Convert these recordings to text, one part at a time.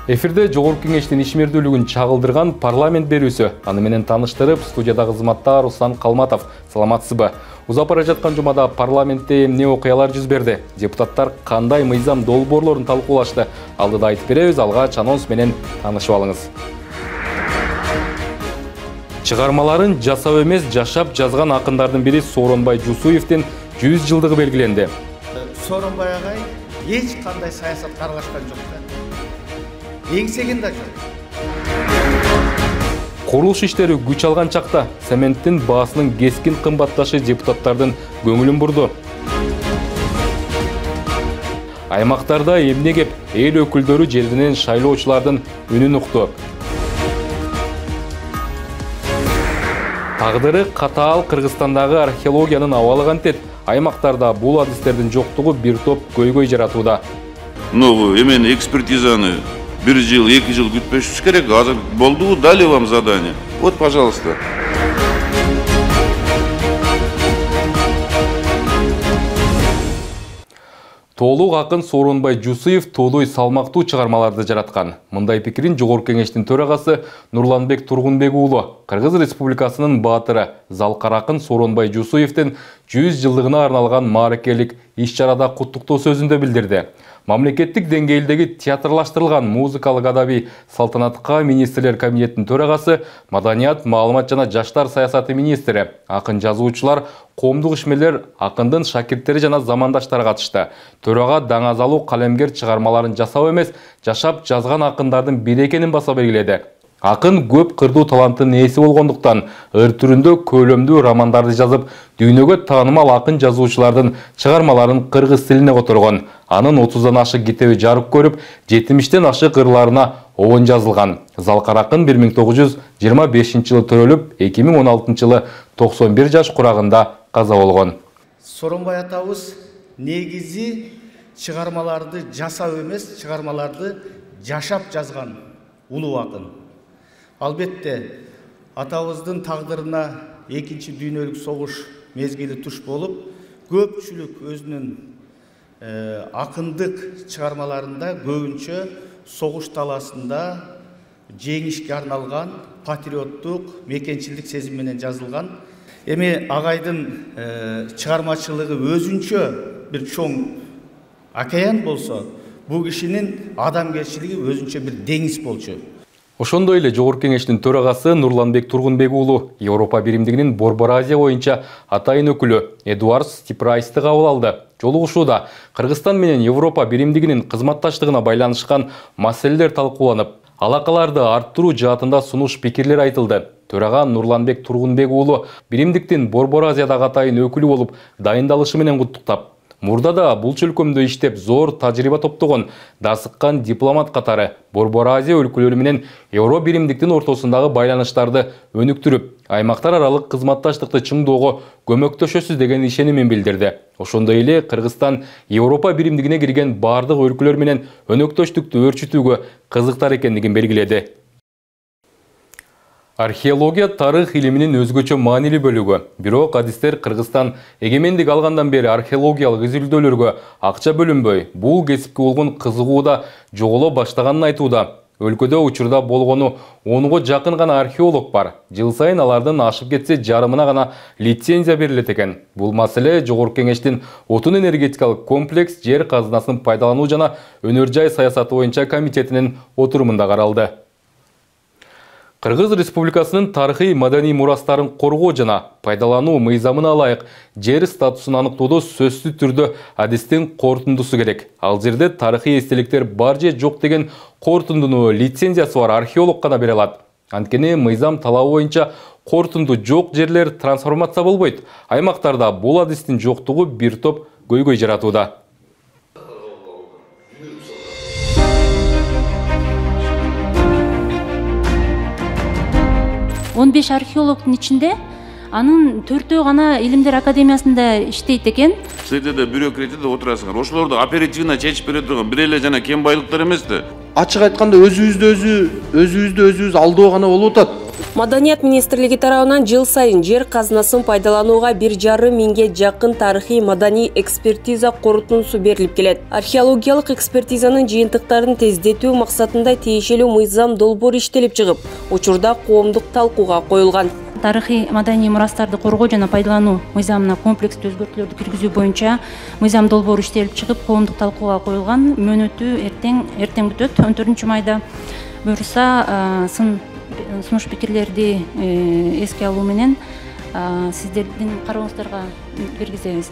Эфирде Жогорку Кеңештин ишмердүүлүгүн чагылдырган парламент берүүсү. Аны менен таныштырып, студиядагы кызматта Руслан Калматов. Саламатсызбы? Узап бара жаткан жумада парламентте эмне окуялар жүз берди? Депутаттар кандай мыйзам долбоорлорун талкуулашты? Алдыда айтып беребиз, алгач анонс менен таанышып алыңыз. Чыгармаларын жасап эмес, жашап жазган акындардын бири Сооронбай Жусуевдин 100 жылдыгы белгиленди. Сооронбай агай эч кандай саясат каргашкан жок. Еңсеген да жоқ. Курулуш иштери күч алган чакта цементтин баасынын кескин кымбатташы депутаттардын көңүлүн бурду. Аймактарда эмне кеп, эл өкүлдөрү жеринен шайлоочулардын үнүн укту. Тагдыры катаал Кыргызстандагы археологиянын абалы кантет. Аймактарда бул адистердин жоктугу бир топ көйгөй жаратууда. Эмени экспертизаны 1 жыл, 2 жыл күтпөшүш керек. Азыр болду, дали вам задание. Вот, пожалуйста. Тоолук акын Сооронбай Жусуев тоодой салмактуу чыгармаларды жараткан. Мындай пикирин Жогорку Кеңештин төрагасы Нурланбек Тургунбек уулу Кыргыз Республикасынын баатыры Залкар акын Сооронбай Жусуевдин 100 жылдыгына арналган мааракелик иш-чарада куттуктоо сөзүндө билдирди. Мамлекеттик деңгээлдеги театрлаштырылган музыкалык адаби салтанатка министрлер кабинетинин төрагасы, маданият, маалымат жана жаштар саясаты министри, акын жазуучулар, коомдук ишмерлер, акындын шакирттери жана замандаштары катышты. Төрага даңазалуу калемгер чыгармаларын жасап эмес, жашап жазган акындардын бири экенин баса белгиледи. Акын көп кырдуу таланттын ээси болгондуктан ыр түрүндө көлөмдүү романдарды жазып, дүйнөгө таанымал акын жазуучулардын чыгармаларын кыргыз тилине которгон. Анын 30дан ашык китеби жарык көрүп, 70тен ашык ырларына обон жазылган. Залкар акын 1925 жылы төрөлүп, 2016 жылы 91 жаш курагында каза болгон. Сооронбай атабыз негизи чыгармаларды жасап эмес, чыгармаларды жашап жазган улуу акын. Албетте, атабыздын тагдырына 2-чи дүйнөлүк согуш мезгили туш болуп, көпчүлүк өзүнүн акындык чыгармаларында көбүнчө согуш таласында жеңишке арналган патриоттук, мекенчилдик сезим менен жазылган. Эми агайдын чыгармачылыгы өзүнчө бир чоң океан болсо, бул кишинин адамгерчилиги өзүнчө бир деңиз болчу. Ошондой эле Жогорку Кеңештин төрагасы Нурланбек Тургунбек уулу Европа биримдигинин Борбор Азия боюнча атайын өкүлү Эдуард Стипрайсты кабыл алды. Жолугушууда Кыргызстан менен Европа биримдигинин кызматташтыгына байланышкан маселелер талкууланып, алакаларды арттыруу жаатында сунуш пикирлер айтылды. Төрага Нурланбек Тургунбек уулу биримдиктин Борбор Азиядагы атайын өкүлү болуп дайындалышы менен куттуктап, мурда да бул чөлкөмдө иштеп зор тажрыйба топтогон дасыккан дипломат катары Борбор Азия өлкөлөрү менен Евро биримдиктин ортосундагы байланыштарды өнүктүрүп, аймактар аралык кызматташтыкты чыңдоого көмөктөшөсүз деген ишенимин билдирди. Ошондой эле Кыргызстан Европа биримдигине кирген бардык өлкөлөр менен өнөктөштүктү өрчүтүүгө кызыктар экендигин белгиледи. Археология тарых илиминин өзгөчө маанилүү бөлүгү. Бирок адистер Кыргызстан эгемендик алгандан бери археологиялык изилдөөлөргө акча бөлүнбөй, бул кесипке болгон кызыгуу да жоголо баштаганын айтууда. Өлкөдө учурда болгону 10га жакын гана археолог бар. Жыл сайын алардын ашып кетсе жарымына гана лицензия берилет экен. Бул маселе Жогорку Кеңештин отун энергетикалык комплекс жер казынасын пайдалануу жана өнөр жай саясаты боюнча комитетинин отурумунда каралды. Кыргыз Республикасынын тарыхый маданий мурастарын коргоо жана пайдалануу мыйзамына ылайык жер статусун аныктоодо сөзсүз түрдө адистин корутундусу керек. Ал жерде тарыхый эстеликтер бар же жок деген корутундуну лицензиясы бар археолог гана бере алат. Анткени мыйзам талабы боюнча корутунду жок жерлер трансформация болбойт. Аймактарда бул адистин жоктугу бир топ көйгөй жаратууда. 15 археологдун ичинде Анын 4-өө гана Илимдер Академиясында иштейт экен. Силерде да бюрократияда отурасыңар. Ошолорду оперативно чечип бере турган бир эле жана кем байлыктар эмес да. Ачык айтканда өзүбүздү алдоо гана болуп атат. Маданият министрлиги тарабынан жыл сайын жер казынасын пайдаланууга 1,5 миңге жакын тарыхый маданий экспертиза корутундусу берилип келет. Археологиялык экспертизанын жыйынтыктарын тездетүү максатында тиешелүү мыйзам долбоор иштелип чыгып, учурда коомдук талкууга коюлган. Тарыхый маданий мурастарды коргоо жана пайдалануу мыйзамына комплекстүү өзгөртүүлөрдү киргизүү боюнча мыйзам долбоору иштелип чыгып, коомдук талкууга коюлган. Мөөнөтү эртең бүтөт. 14 майда буюрса сунуш пикирлерди эске алуу менен сиздердин карооңуздарга бергизебиз.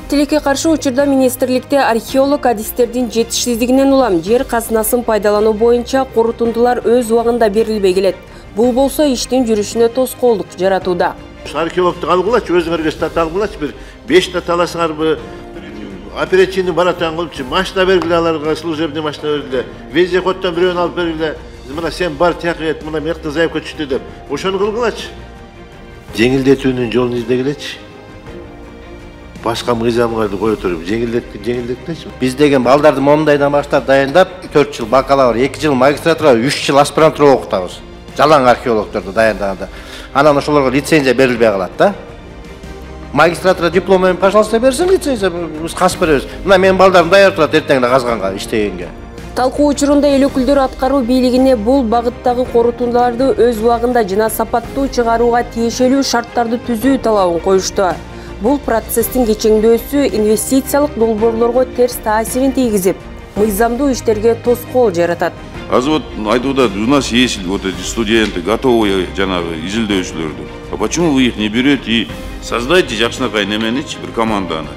Тилекке каршы учурда министрликте археолог адистердин жетишсиздигинен улам жер казынасын пайдалануу боюнча корутундулар өз убагында берилбей келет. Бул болсо иштин жүрүшүнө тоскоолдук жаратууда. Археологду алгылачы, өзүңөргө стат алгылачы, бир 5 стат аласыңарбы, оперативный баратан кылыпчы, машина бергиле аларга, служебный машина бергиле, вездеходтон бирөөнү алып бергиле. Мына сен бар тияк эт, мына мыкты заявка түштү деп. Ошону кылгылачы. Жеңилдетүүнүн жолун издегилечи. Башка мыйзамдарды кое туруп, жеңилдетчи. Биз деген балдарды мондайдан баштап дайындап, 4 жыл бакалавр, 2 жыл магистратура, 3 жыл аспирантура окутабыз. Жалаң археологдорду дайындаганда. Анан ошолорго лицензия берилбей калат да. Магистратура дипломун, пожалуйста, берсин лицензия, биз касып беребиз. Мына менин балдарым даяр турат эртеңде казганга, иштегенге. Талкуу учурунда эл өкүлдөрү аткаруу бийлигине бул багыттагы корутундуларды өз убагында жана сапаттуу чыгарууга тиешелүү шарттарды түзүү талабын коюшту. Бул процесстин кечеңдөөсү инвестициялык долбоорлорго терс таасирин тийгизип, мыйзамдуу иштерге тоскоол жаратат. Азыр вот айтууда, у нас есть вот эти студенты, готовые жанагы изилдөөчүлөрдү. А почему вы их не берете и создайте жакшынакай неменичи, бир команданы?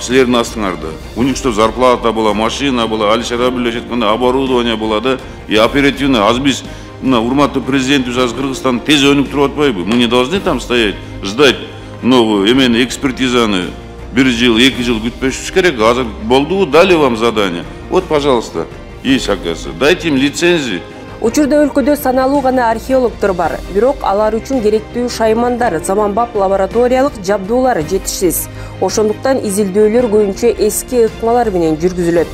Силердин астыңарда. У них что, зарплата была, машина была, Алишер Абдуллович айткандай оборудование было, да? И оперативно, аз биз мына урматтуу президентибиз азыр Кыргызстан тез өнүп туруп атпайбы? Мы не должны там стоять, ждать новую эмени экспертизаны. 1 жыл, 2 жыл күтпөшүбүз керек. Азыр болду, дали вам задание. Вот, пожалуйста, есть, оказывается. Дайте им лицензии. Учурда өлкөдө саналуу гана археологдор бар, бирок алар үчүн керектүү шаймандар, заманбап лабораториялык жабдуулар жетишсиз. Ошондуктан изилдөөлөр көбүнчө эски ыкмалар менен жүргүзүлөт.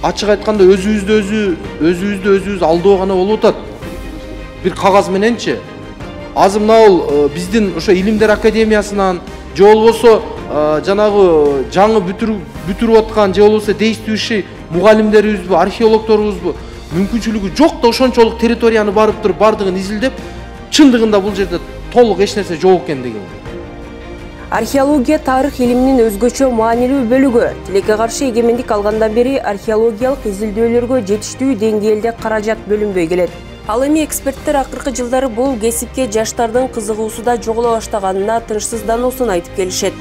Ачык айтканда өзүбүздү алдоо гана болуп атат. Бир кагаз мененчи. Азыр мына биздин ошо Илимдер Академиясынан же болбосо жанагы жаңы бүтүрүп аткан же болбосо действующий мугалимдерибизби, археологдорубузбу мүмкүнчүлүгү жок да ошончолук территорияны барып туруп бардыгын изилдеп, чындыгында бул жерде толук эч нерсе жок экен деген. Археология тарых илиминин өзгөчө маанилүү бөлүгү. Тилекке каршы эгемендик алгандан бери археологиялык изилдөөлөргө жетиштүү деңгээлде каражат бөлүнбөй келет. Ал эми эксперттер акыркы жылдары бул кесипке жаштардын кызыгуусу да жоголо баштаганына тынчсыздануусун айтып келишет.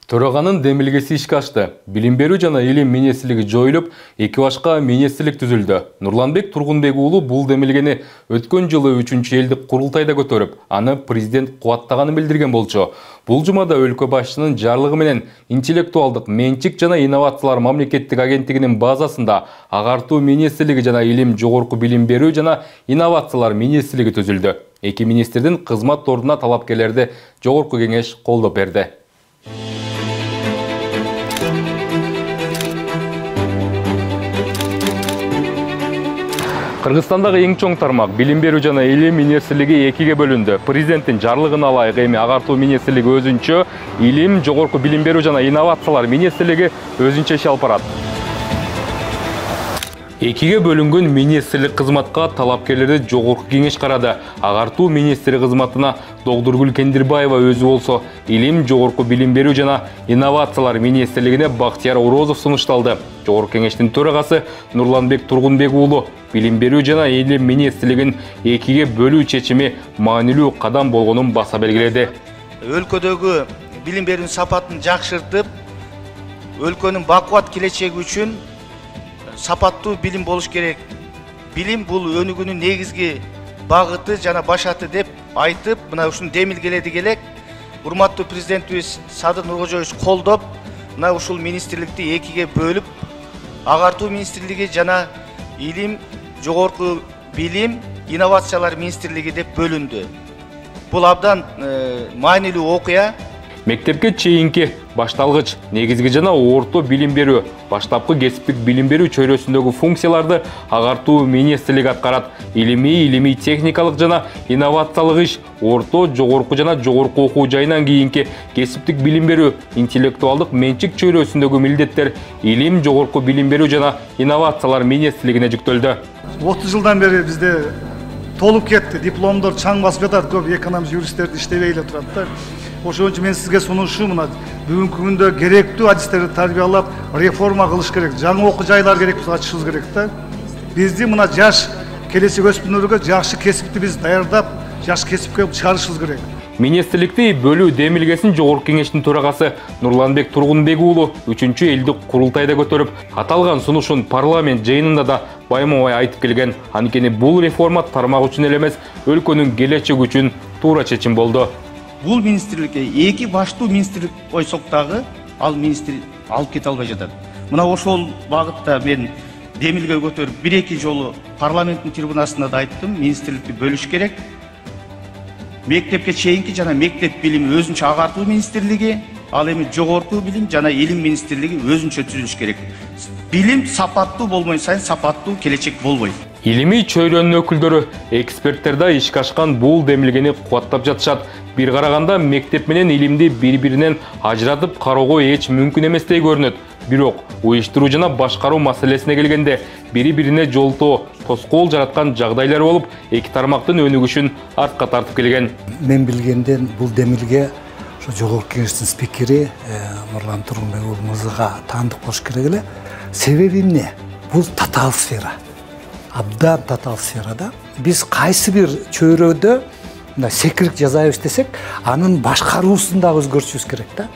Төраганын демилгеси ишке ашты. Билим берүү жана илим министрлиги жоюлуп, 2 башка министрлик түзүлдү. Нурланбек Тургунбек уулу бул демилгени өткөн жылы 3-чү элдик курултайда көтөрүп, аны президент кубаттаганын билдирген болчу. Бул жумада өлкө башчынын жарлыгы менен интеллектуалдык менчик жана инновациялар мамлекеттик агенттигинин базасында агартуу министрлиги жана илим жогорку билим берүү жана инновациялар министрлиги түзүлдү. Эки министрдин кызмат ордуна талапкерлерди жогорку кеңеш колдоп берди. Кыргызстандагы эң чоң тармак билим берүү жана илим министрлиги экиге бөлүндү. Президенттин жарлыгына ылайык эми агартуу министрлиги өзүнчө, илим жогорку билим берүү жана инновациялар министрлиги өзүнчө иш алып барат. Экиге бөлүнгөн министрлик кызматка талапкерлерди жогорку кеңеш карады. Агартуу министри кызматына Догдургүл Кендирбаева өзү болсо, илим жогорку билим берүү жана инновациялар министрлигине Бактияр Орозов сунушталды. Жогорку кеңештин төрагасы Нурланбек Тургунбек уулу билим берүү жана илим министрлигин экиге бөлүү чечими маанилүү кадам болгонун баса белгиледи. Өлкөдөгү билим берүүнүн сапатын жакшыртып, өлкөнүн бакубат келечеги үчүн сапаттуу билим болуш керек. Билим бул өнүгүүнүн негизги багыты жана башаты деп айтып, мына ушуну демилгеледи келек. Урматтуу президентибиз Садыр Нуркожоевич колдоп, мына ушул министрликти экиге бөлүп, агартуу министрлиги жана илим, жогорку билим, инновациялар министрлиги деп бөлүндү. Бул абдан маанилүү окуя. Мектепке чейинки башталгыч, негизги жана орто билим берүү, баштапкы кесиптик билим берүү чөйрөсүндөгү функцияларды агартуу министрлиги аткарат. Илимий техникалык жана инновациялык иш, орто, жогорку жана жогорку окуу жайынан кийинки кесиптик билим берүү, интеллектуалдык менчик чөйрөсүндөгү милдеттер илим, жогорку билим берүү жана инновациялар министрлигине жүктөлдү. 30 жылдан бери бизде толуп кетти, дипломдор чаң басып жатат, көп экономист юристтерди иштебей эле турат да. Ошон үчүн мен сизге сунушу мына бүгүнкү күндө керектүү адистерди тарбиялап, реформа кылыш керек, жаңы окуу жайлар керек болсо ачышыбыз керек да. Бизди мына жаш келечек өспүрүмдөргө жакшы кесипти биз даярдап, жаш кесипке чыгарышыбыз керек. Министрликти бөлүү демилгесин Жогорку кеңештин төрагасы Нурланбек Тургунбек уулу 3-чү элдик курултайда көтөрүп, аталган сунушун парламент жыйынында да байма-бай айтып келген. Анткени бул реформа тармак үчүн эле эмес, өлкөнүн келечеги үчүн туура чечим болду. Бул министрликке эки баштуу министрлик койсок дагы, ал министрлик алып кете албай жатат. Мына ошол багытта мен демилге көтөрүп, бир-эки жолу парламенттин трибунасында да айттым, министрликти бөлүш керек. Мектепке чейинки жана мектеп билими өзүнчө агартуу министрлиги, ал эми жогорку билим жана илим министрлиги өзүнчө түзүлүш керек. Билим сапаттуу болмой сайын сапаттуу келечек болбойт. Илимий чөйрөнүн өкүлдөрү, эксперттер да ишке ашкан бул демилгени кубаттап жатышат. Бир караганда мектеп менен илимди бири-биринен ажыратып кароого эч мүмкүн эместей көрүнөт. Бирок уюштуруу жана башкаруу маселесине келгенде бири-бирине жолтоо, тоскоол жараткан жагдайлар болуп, эки тармактын өнүгүшүн артка тартып келген. Мен билгенден бул демилге ошо Жогорку кеңештин спикери Нурлан Тургунбек уулумузга таандык болуш керек эле. Себеби эмне? Бул татаал сфера. Абдан татаал сферада биз кайсы бир чөйрөдө секирик жасайбыз десек, анын башкаруусун дагы өзгөртүшүбүз керек да.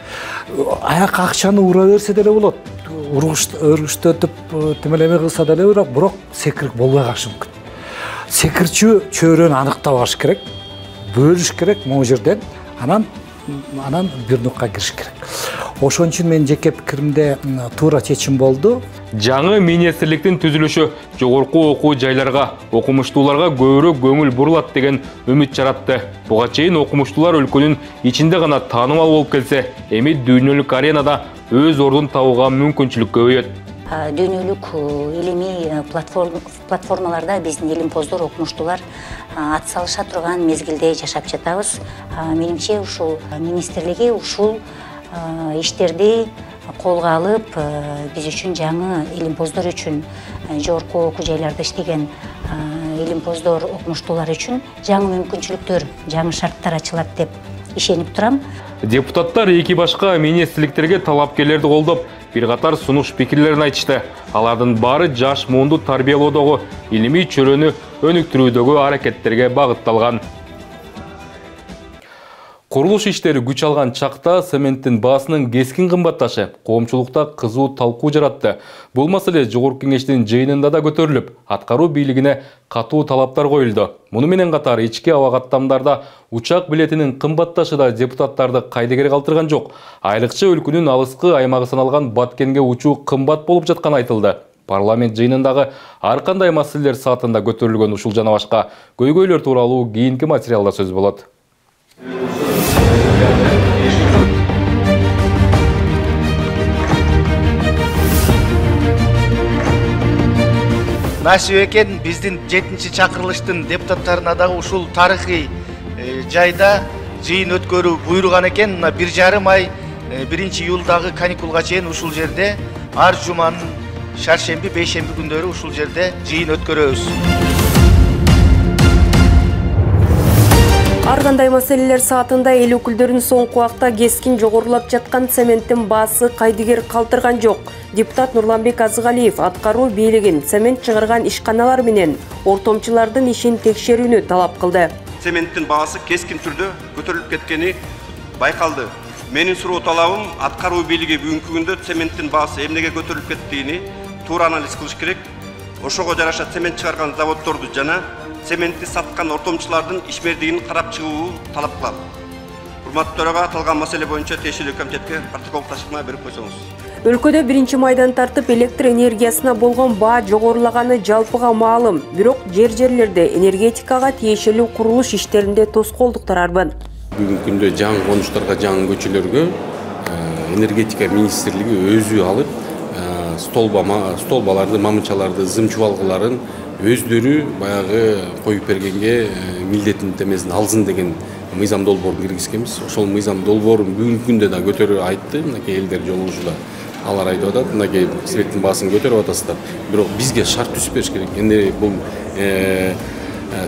Аяк акчаны ура берсе деле болот. Өргүчтөтүп тимелеме кылса деле бирок секирик болбой калышы мүмкүн. Секирчү чөйрөнү аныктап алыш керек, бөлүш керек могу жерден, анан бир нукка кириш керек. Ошон үчүн мен жеке пикиримде туура чечим болду. Жаңы министрликтин түзүлүшү жогорку окуу жайларга, окумуштууларга көбүрөөк көңүл бурулат деген үмүт жаратты. Буга чейин окумуштуулар өлкөнүн ичинде гана таанымал болуп келсе, эми дүйнөлүк аренада өз ордун табууга мүмкүнчүлүк көбөйөт. Дүйнөлүк илимий платформаларда биздин илимпоздор, окумуштуулар ат салыша турган мезгилде жашап жатабыз. Менимче ушул министрлиги ушул иштерди колго алып, биз үчүн жаңы илимпоздор үчүн, жогорку окуу жайларда иштеген илимпоздор, окумуштуулар үчүн жаңы мүмкүнчүлүктөр, жаңы шарттар ачылат деп ишенип турам. Депутаттар эки башка министрликтерге талапкерлерди колдоп, бир катар сунуш пикирлерин айтышты. Алардын баары жаш муунду тарбиялоодогу, илимий чөйрөнү өнүктүрүүдөгү аракеттерге багытталган. Курулуш иштери күч алган чакта цементтин баасынын кескин кымбатташы коомчулукта кызуу талкуу жаратты. Бул маселе Жогорку кеңештин жыйынында да көтөрүлүп, аткаруу бийлигине катуу талаптар коюлду. Муну менен катар ички аба каттамдарда учак билетинин кымбатташы да депутаттарды кайдыгер калтырган жок. Айрыкча өлкөнүн алыскы аймагы саналган Баткенге учуу кымбат болуп жатканы айтылды. Парламент жыйынындагы ар кандай маселелер саатында көтөрүлгөн ушул жана башка көйгөйлөр тууралуу кийинки материалда сөз болот. Насип экен биздин 7-чи чакырылыштын депутаттарына дагы ушул тарыхый жайда жыйын өткөрүү буйруган экен. 1,5 ай 1-июлдагы каникулга чейин ушул жерде ар жуманын шаршемби, бейшемби күндөрү ушул жерде жыйын өткөрөбүз. Ар кандай маселелер саатында эл өкүлдөрүн соңку убакта кескин жогорулап жаткан цементтин баасы кайдыгер калтырган жок. Депутат Нурланбек Азыгалиев аткаруу бийлигин цемент чыгарган ишканалар менен ортомчулардын ишин текшерүүнү талап кылды. Цементтин баасы кескин түрдө көтөрүлүп кеткени байкалды. Менин суроо талабым аткаруу бийлиги бүгүнкү күндө цементтин баасы эмнеге көтөрүлүп кеттигини туура анализ кылыш керек. Ошого жараша цемент чыгарган заводдорду жана цементти саткан ортомчулардын ишмердигин карап чыгуу талап кылам. урматтуу төрага аталган маселе боюнча тиешелүү комитетке протокол ташкына берип койсоңуз. Өлкөдө 1 майдан тартып электр энергиясына болгон баа жогорулаганы жалпыга маалым. Бирок жерлерде энергетикага тиешелүү курулуш иштеринде тоскоолдуктар арбын. Бүгүнкү күндө жаңы конуштарга, жаңы көчөлөргө энергетика министрлиги өзү алып, столбаларды, мамычаларды, зым чубалгыларын өздөрү баягы коюп бергенге милдеттенмесин алсын деген мыйзам долбоорун киргизгенбиз. Ошол мыйзам долбоорун бүгүнкү күндө да көтөрүп айтты. Мынакей элдер жолугушууда алар айтып атат, мынакей светтин баасын көтөрүп атасыздар. Бирок бизге шарт түзүп бериш керек. Эми бул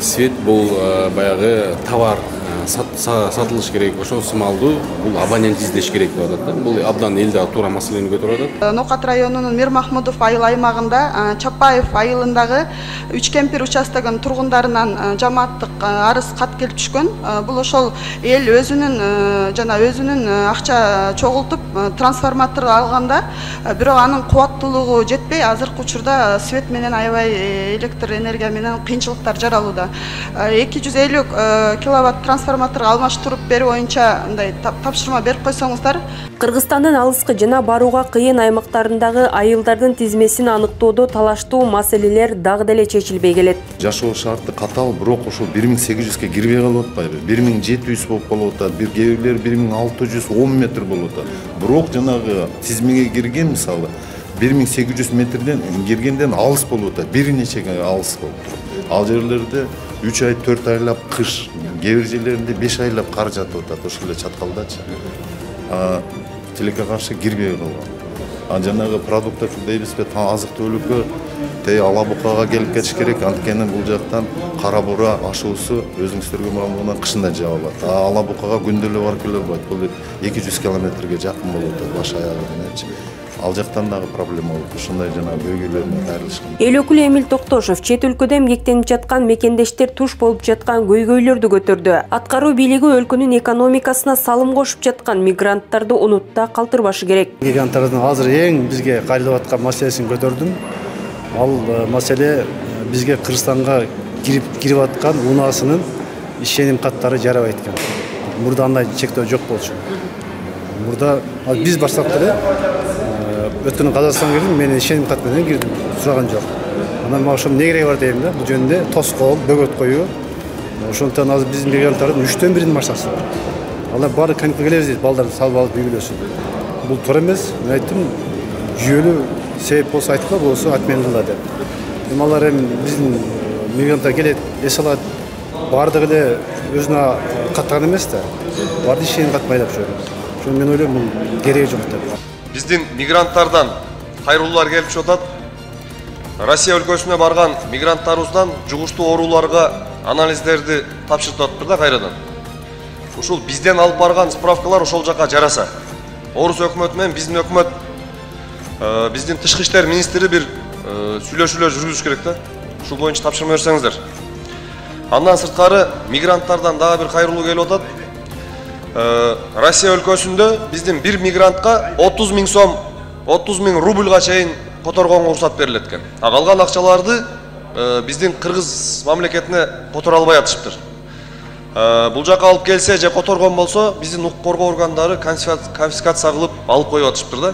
свет бул баягы товар сатылыш керек, ошол сымалдуу бул абонент издеш керек деп атат да. Бул абдан элде туура маселени көтөрүп атат. Нокат районунун Мирмахмудов айыл аймагында Чапаев айылындагы 3 кемпир участогунун тургундарынан жамааттык арыз кат келип түшкөн. Бул ошол эл өзүнүн акча чогултуп трансформатор алганда, бирок анын кубаттуулугу жетпей, азыркы учурда свет менен аябай электр энергия менен кыйынчылыктар жаралууда. 250 киловатт трансформатор алмаштырып берүү боюнча мындай тапшырма берип койсоңуздар. Кыргызстандын алыскы жана барууга кыйын аймактарындагы айылдардын тизмесин аныктоодо талаштуу маселелер дагы деле чечилбей келет. Жашоо шарты катал, бирок ошол 1800ге кирбей калып атпайбы? 1700 болуп калып атат, бир кээ-бирлери 1610 метр болуп атат. Бирок жанагы тизмеге кирген мисалы 1800 метрден киргенден алыс болуп атат, бир нече алыс болуп турат. Ал жерлерде 3 ай 4 айлап кыш, кээ бир жерлеринде 5 айлап кар жатып атат, ошол эле чаткалдачы. Тилекке каршы кирбей калган. Жанагы продуктор дейбизби, азык түлүккө Алабукага келип кетиш керек, анткени бул жактан кара бура ашуусу өзүңүздөргө маалымат кышында жаалат. Алабукага күндө эле барып келе албайт. Бул 200 километрге жакын болуп атат баш аягы мененчи. Ал жактан дагы проблема болуп, ушундай жана бөйгөлөр менен айрылышкан. Эл өкүлү Эмил Токтошов чет өлкөдө эмгектенип жаткан мекендештер туш болуп жаткан көйгөйлөрдү көтөрдү. Аткаруу бийлиги өлкөнүн экономикасына салым кошуп жаткан мигранттарды унутта калтырбашы керек. Мигранттардын азыр эң бизге кайрылып аткан маселесин көтөрдүм. Ал маселе бизге Кыргызстанга кирип аткан унаасынын ишеним каттары жарабайт экен. Мурда андай чектөө жок болчу. Мурда биз барсак деле өткөн Казакстанга кирдим, мен ишеним кат менен кирдим, сураган жок. Анан ошол эмне кереги бар дейм да, бул жөнүндө тоскоол, бөгөт коюу. Ошондон азыр биздин мигранттардын 3/4 маршасы бар. Алар баары каникулга келебиз дейт, балдарды салып алып үйгүлөсүн. Бул туура эмес. Мен айттым, жүйөлүү себеп болсо айтпа, болсо атмен кыла деп. Эми алар эми биздин мигранттар келет, эс алат, баардыгы эле өзүнө каттаган эмес да. Баарды ишеним кат байлап жүрөт. Ошондо мен ойлойм, бул кереги жок деп. Биздин мигранттардан кайрылуулар келип жатат. Россия өлкөсүнө барган мигранттарыбыздан жугуштуу ооруларга анализдерди тапшыртып да кайрадан. Ушул бизден алып барган справкалар ошол жака жараса. Орус өкмөтү менен биздин өкмөт, биздин тышкы иштер министри бир сүйлөшүүлөр жүргүзүш керек да. Ушул боюнча тапшырма берсеңиздер. Андан сырткары мигранттардан дагы бир кайрылуу келип атат. Россия өлкөсүндө биздин бир мигрантка 30 000 сом, 30 000 рубльга чейин которгонго уруксат берилет экен. Калган акчаларды биздин Кыргыз мамлекетине которо албай атышыптыр. Бул жака алып келсе же которгон болсо, биздин укук коргоо органдары конфискация кылып алып коюп атышыптыр да.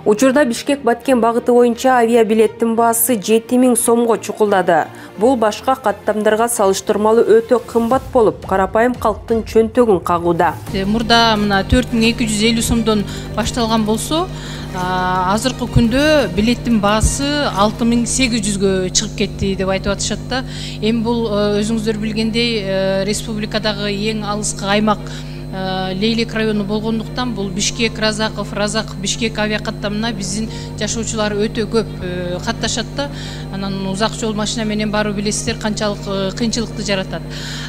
Учурда Бишкек-Баткен багыты боюнча авиабилеттин баасы 7000 сомго чукулдады. Бул башка каттамдарга салыштырмалуу өтө кымбат болуп, карапайым калктын чөнтөгүн кагууда. Мурда мына 4250 сомдон башталган болсо, азыркы күндө билеттин баасы 6800гө чыгып кетти деп айтып атышат да. Эми бул өзүңүздөр билгендей республикадагы эң алыскы аймак Лейлек району болгондуктан бул Бишкек, Разаков, Бишкек авиакаттамына биздин жашоочулар өтө көп катташат да. Анан узак жол машина менен баруу билесиздер канчалык кыйынчылыкты жаратат.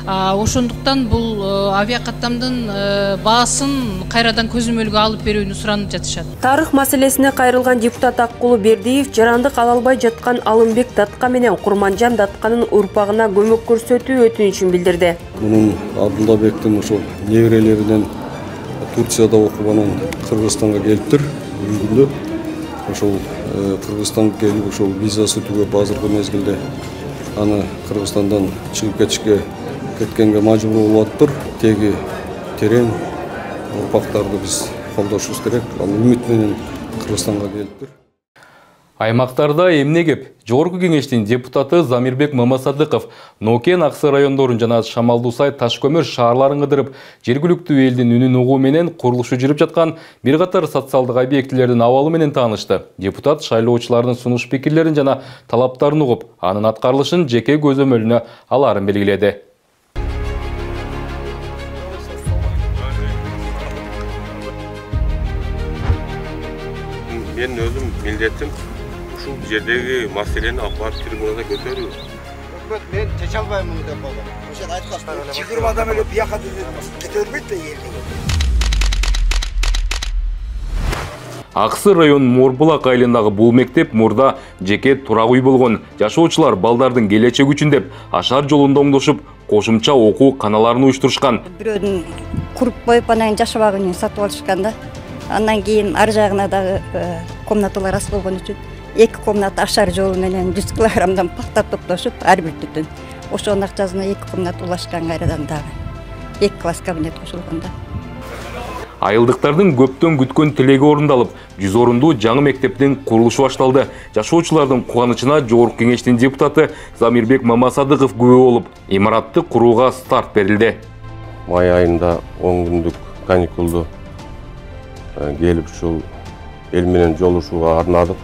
Ошондуктан бул авиакаттамдын баасын кайрадан көзөмөлгө алып берүүнү суранып жатышат. Тарых маселесине кайрылган депутат Аккулу Бердиев жарандык ала албай жаткан Алымбек Датка менен Курманжан Датканын урпагына көмөк көрсөтүү өтүнүчүн билдирди. Мунун Абдуллабектин ошол неберелеринен Турцияда окуп анан Кыргызстанга келиптир. Бүгүндө ошол Кыргызстанга келип ошол визасы түгөп азыркы мезгилде аны Кыргызстандан чыгып кеткенге мажбур болуп атыптыр. Теги терен ұрпақтарды біз қолдашыбыз керек. Ал үміт менен Кыргызстанга келиптир. Аймақтарда эмне кеп? Жогорку кеңештин депутаты Замирбек Мамасадыков Нокен Аксы райондорун жана Шамалдусай Ташкөмөр шаарларын кыдырып, жергиликтүү элдин үнүн угуу менен курулушу жүрүп жаткан бир катар социалдык объектилердин абалы менен таанышты. Депутат шайлоочулардын сунуш пикирлерин жана талаптарын угуп, анын аткарылышын жеке көзөмөлүнө аларын белгиледи. Мен өзüm милдетим ушул жердеги маселени алып барып трибунада көтөрүү. Мен чече албаймын деп болду. Ошол айткан. 20 адам эле бияка көтөрбөйт да элди. Аксы район Морбулак айылындагы бул мектеп мурда жеке турак үй болгон. Жашоочулар балдардын келечеги үчүн деп ашар жолунда оңдошуп, кошумча окуу каналарын уюштурушкан. Бирөөнүн куруп коюп анан жашабагын сатып алышкан да. Андан кийин ар жагына дагы комнаталар аз болгон үчүн 2 комната ашар жолу менен 100 килограммдан пахта топтошуп, ар бир түтүн. Ошонун акчасына 2 комната улашкан кайрадан дагы 2 класс кабинет кошулган да. Айылдыктардын көптөн күткөн тилеги орундалып, 100 орундуу жаңы мектептин курулушу башталды. Жашоочулардын кубанычына жогорку кеңештин депутаты Замирбек Мамасадыков күбө болуп, имаратты курууга старт берилди. Май айында 10 күндүк каникулду келип ушул эл менен жолугушууга арнадык.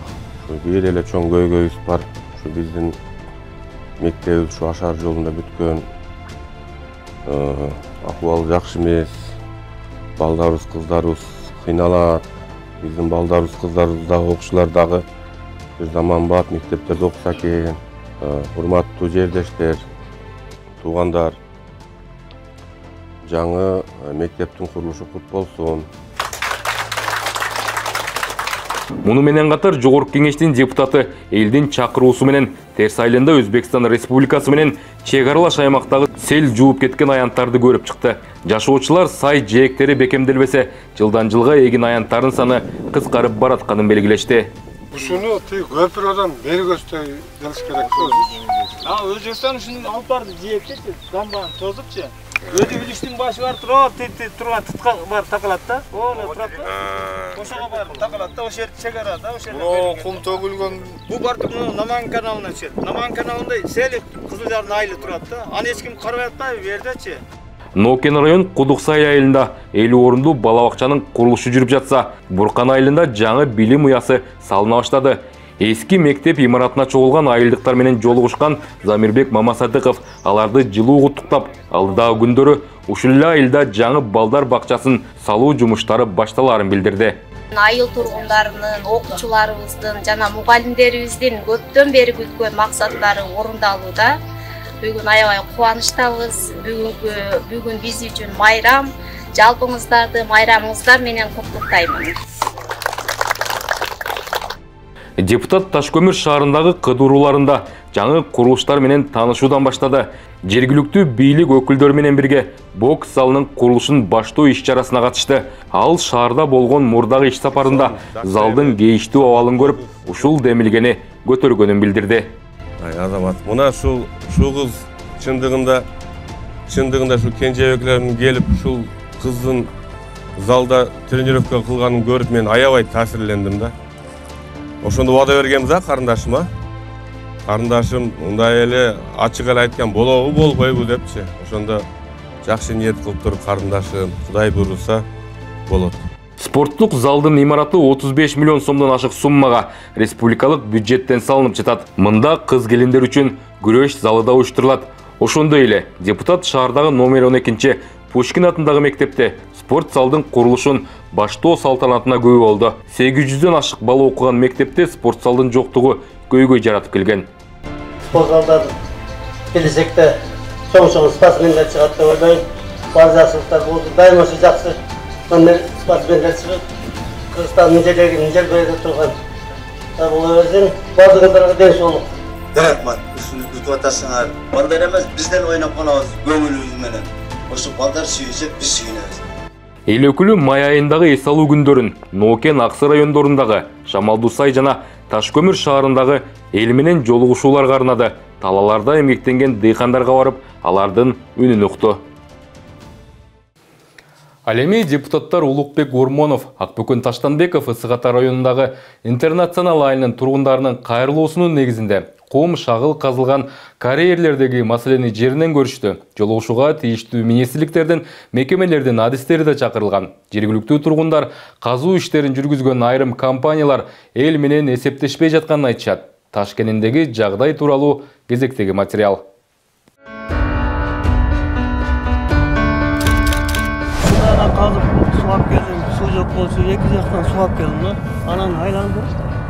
Бир эле чоң көйгөйүбүз бар. Ушу биздин мектебибиз ушу ашар жолунда бүткөн. Акыбалы жакшы эмес. Балдарыбыз, кыздарыбыз кыйналат. Биздин балдарыбыз, кыздарыбыз дагы окуучулар дагы бир заманбап мектептерде окуса экен. Урматтуу жердештер, туугандар, жаңы мектептин курулушу кут болсун. Муну менен катар жогорку кеңештин депутаты элдин чакыруусу менен терс айылында Өзбекстан Республикасы менен чек аралаш аймактагы сел жууп кеткен аянттарды көрүп чыкты. Жашоочулар сай жээктери бекемделбесе, жылдан жылга эгин аянттардын саны кыскарып баратканын белгилешти. Ушуну көпүрөдөн бери көздөй делиш керек. Өзбекстан ушуну алып барды жээкти, дамбаны тозупчу. Өдү билиштин башы бар турат, турган тутка бар такалат да. Оно турат да. Ошого бар такалат да, ошо жер чек арада, ошо жерде. Кум төгүлгөн. Бу бартып Наман каналына чет. Наман каналында сел Кызылжардын айылы турат да. Аны эч ким карабай атпайбы бу жердечи. Нокен район Кудуксай айылында 50 орундуу бала бакчанын курулушу жүрүп жатса, Буркан айылында жаңы билим уясы салына баштады. Эски мектеп имаратына чогулган айылдыктар менен жолугушкан Замирбек Мамасадыков аларды жылуу куттуктап, алдыдагы күндөрү ушул эле айылда жаңы балдар бакчасын салуу жумуштары башталарын билдирди. Айыл тургундарынын, окуучуларыбыздын жана мугалимдерибиздин көптөн бери күткөн максаттары орундалууда. Бүгүн аябай кубанычтабыз. Бүгүн биз үчүн майрам. Жалпыңыздарды майрамыңыздар менен куттуктаймын. Депутат Ташкөмөр шаарындагы кыдырууларында жаңы курулуштар менен таанышуудан баштады. Жергиликтүү бийлик өкүлдөрү менен бирге бокс залынын курулушун баштоо иш-чарасына катышты. Ал шаарда болгон мурдагы иш сапарында залдын кейиштүү абалын көрүп, ушул демилгени көтөргөнүн билдирди. Азамат, мына ушул кыз чындыгында ушул кенжебеклердин келип ушул кыздын залда тренировка кылганын көрүп мен аябай таасирлендим да. Ошондо убада бергенбиз карындашыма. Карындашым мындай эле ачык эле айткан болобу болбойбу депчи. Ошондо жакшы ниет кылып туруп карындашым Кудай буйруса болот. Спорттук залдын имараты 35 миллион сомдон ашык суммага республикалык бюджеттен салынып жатат. Мында кыз келиндер үчүн күрөш залы да уюштурулат. Ошондой эле депутат шаардагы номер 12 Пушкин атындагы мектепте спорт залдын курулушун баштоо салтанатына күбө болду. 800дөн ашык бала окуган мектепте спорт залдын жоктугу көйгөй жаратып келген. Спорт залдар келечекте чоң спортсмендер чыгат деп ойлойм. Бар жакшылыктар болду. Дайыма ушу жакшы спортсмендер чыгып, Кыргызстандын желегин желбирете турган бола берсин. Бардыгыңдарга ден соолук. Рахмат. Ушуну күтүп атасыңар. Балдар эмес, бизден ойноп калабыз көңүлүбүз менен. Ошо балдар сүйүнсө биз сүйүнөбүз. Эл өкүлү май айындагы эс алуу күндөрүн Нокен Аксы райондорундагы Шамалдусай жана Ташкөмөр шаарындагы эл менен жолугушууларга арнады. Талаларда эмгектенген дыйкандарга барып, алардын үнүн укту. Ал эми депутаттар Улукбек Ормонов, Акбөкөн Таштанбеков Ысык Ата районундагы интернационал айылынын тургундарынын кайрылуусунун негизинде ком шагыл казылган карьерлердеги маселени жеринен көрүштү. Жолугушууга тийиштүү министрликтердин, мекемелердин адистери да чакырылган. Жергиликтүү тургундар казуу иштерин жүргүзгөн айрым компаниялар эл менен эсептешпей жатканын айтышат. Ташкенттеги жагдай тууралуу кезектеги материал. Kazıp suap geldim, su yok olsun, iki yaktan suap geldim. Anan aylandı,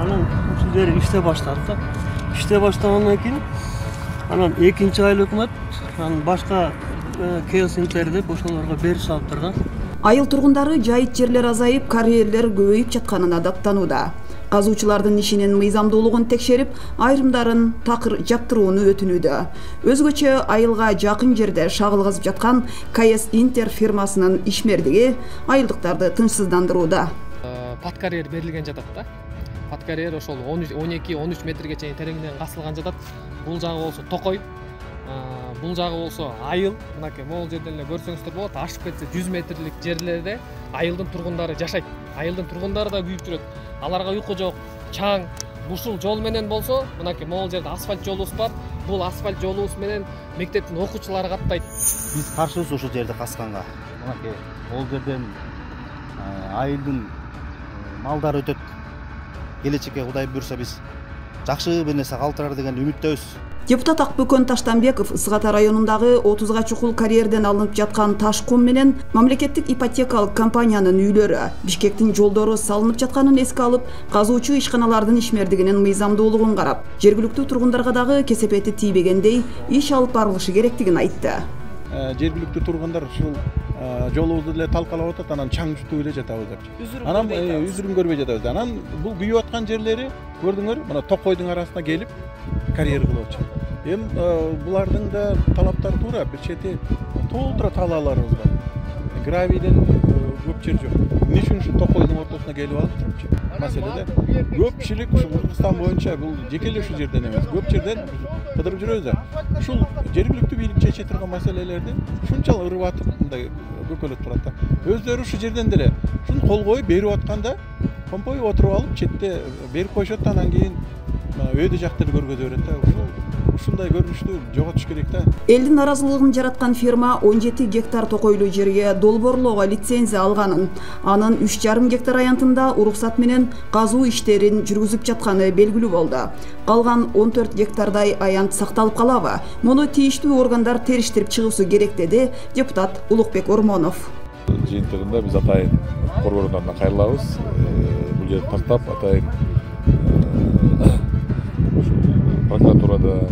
anan usulleri işte başlattı. İşte başlamandan keyin, anan ikinci aylık hükümet, başka kesintilerde boşalarga beriş alıp turgan. Айыл тургундары жайыт жерлер азайып, карьерлер көбөйүп жатканына даттанууда. Казуучулардын ишинин мыйзамдуулугун текшерип, айрымдарын такыр жаптырууну өтүнүүдө. Өзгөчө айылга жакын жерде шагыл казып жаткан КС Интер фирмасынын ишмердиги айылдыктарды тынчсыздандырууда. Паткарьер берилген жатат да. Паткарьер ошол 12-13 метрге чейин тереңинен касылган жатат. Бул жагы болсо токой. Бул жагы болсо айыл, мынакей могул жерден эле көрсөңүздөр болот. Ашып кетсе 100 метрлик жерлерде айылдын тургундары жашайт. Айылдын тургундары да күйүп жүрөт. Аларга уйку жок, чаң, бушул жол менен болсо, мынакей могул жерде асфальт жолубуз бар. Бул асфальт жолубуз менен мектептин окуучулары каттайт. Биз каршыбыз ушул жерди касканга. Мынакей могул жерден айылдын малдары өтөт. Келечекке Кудай буйрса биз жакшы бир нерсе калтырар деген үмүттөбүз. Депутат Акбөкөн Таштанбеков Ысык Ата районундагы 30га чукул карьерден алынып жаткан таш кум менен мамлекеттик ипотекалык компаниянын үйлөрү, Бишкектин жолдору салынып жатканын эске алып, казуучу ишканалардын ишмердигинин мыйзамдуулугун карап, жергиликтүү тургундарга дагы кесепети тийбегендей иш алып барылышы керектигин айтты. Жергиликтүү тургундар ушул жолубузду эле талкалап атат, анан чаң жутуп эле жатабыз деп. Анан үзүрүн көрбөй жатабыз. Анан бул күйүп аткан жерлери көрдүңөр, мына токойдун арасына келип карьер кылып атышат. Эми булардын да талаптары туура, бир чети толтура талааларыбыз бар. Гравийден көп жер жок. Эмне үчүн ушу токойдун ортосуна келип алып турупчу? Маселеде көпчүлүк ушу Кыргызстан боюнча бул жеке эле ушу жерден эмес, көп жерден кыдырып жүрөбүз да. Ушул жергиликтүү бийлик чече турган маселелерди ушунчалык ырып атып мындай көкөлөп турат да. Өздөрү ушу жерден деле ушуну кол коюп берип атканда компой отуруп алып четте берип коюшат, анан кийин өйдө жакты көргөзө берет да. Ушундай көрүнүштү жоготуш керек да. Элдин наразылыгын жараткан фирма 17 гектар токойлуу жерге долбоорлоого лицензия алганын, анын 3,5 гектар аянтында уруксат менен казуу иштерин жүргүзүп жатканы белгилүү болду. Калган 14 гектардай аянт сакталып калабы? Муну тийиштүү органдар териштирип чыгуусу керек деди депутат Улукбек Ормонов. Жыйынтыгында биз атайын коргоорундарына кайрылабыз. Бул жерди тактап атайын прокуратурада,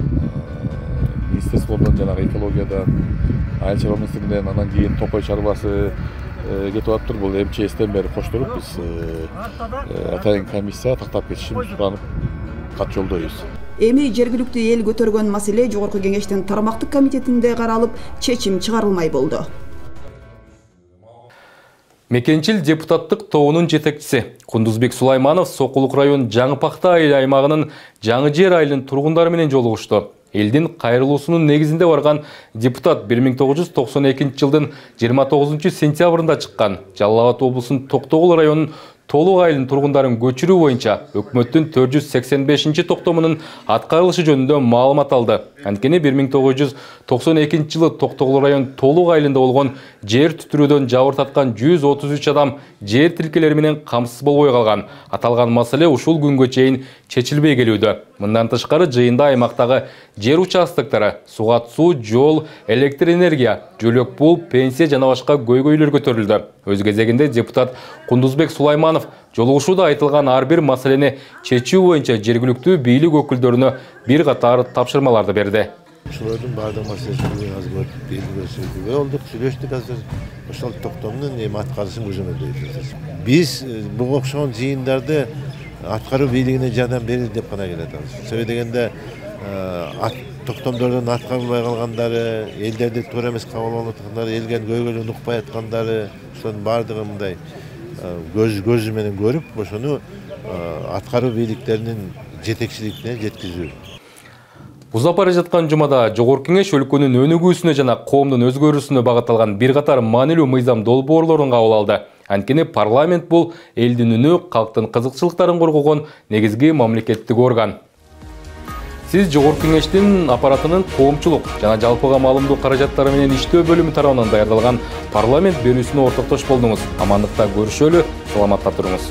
министрликтен жанагы экологиядан, айыл чарба министрлигинен, анан кийин токой чарбасы кетип атыптыр. Бул МЧСтен бери коштуруп биз атайын комиссия тактап кетишин суранып кат жолдойбуз. Эми жергиликтүү эл көтөргөн маселе жогорку кеңештин тармактык комитетинде каралып, чечим чыгарылмай болду. Мекенчил депутаттык тобунун жетекчиси Кундузбек Сулайманов Сокулук район Жаңыпакта айыл аймагынын Жаңы жер айылынын тургундары менен жолугушту. Элдин кайрылуусунун негизинде барган депутат 1992 жылдын 29 сентябрында чыккан Жалал Абад облусунун Токтогул районунун Толук айылынын тургундарын көчүрүү боюнча өкмөттүн 485 токтомунун аткарылышы жөнүндө маалымат алды. Анткени 1992 жылы Токтогул район Толук айылында болгон жер түтүрүүдөн жабыртаткан 133 адам жер тилкелери менен камсыз болбой калган. Аталган маселе ушул күнгө чейин чечилбей келүүдө. Мындан тышкары жыйында аймактагы жер участоктары, суга суу, жол, электр энергия, жөлөк пул, пенсия жана башка көйгөйлөр көтөрүлдү. Өз кезегинде депутат Кундузбек Сулайманов жолугушууда айтылган ар бир маселени чечүү боюнча жергиликтүү бийлик өкүлдөрүнө бир катар тапшырмаларды берди. Ушулардын баардык маселесин азыр бийлик болдук, сүйлөштүк азыр. Ошол токтомдун эми аткарышын көзөмөлдөйбүз. Биз буга окшогон жыйындарды аткаруу бийлигине жардам берели деп гана келатабыз. Себеби дегенде токтомдордун аткарылбай калгандары, элдерди туура эмес кабыл алып аткандары, элген көйгөйлүн укпай аткандары, ошонун баардыгы мындай көзү менен көрүп, ошону аткаруу бийликтеринин жетекчилигине жеткизүү. Узап бара жаткан жумада Жогорку Кеңеш өлкөнүн өнүгүүсүнө жана коомдун өзгөрүүсүнө багытталган бир катар маанилүү мыйзам долбоорлорун кабыл алды. Анткени парламент бул элдин үнү, калктын кызыкчылыктарын коргогон негизги мамлекеттик орган. Сиз Жогорку Кеңештин аппаратынын коомчулук жана жалпыга маалымдоо каражаттары менен иштөө бөлүмү тарабынан даярдалган парламент берүүсүнө ортоктош болдуңуз. Амандыкта көрүшөлү, саламатта туруңуз.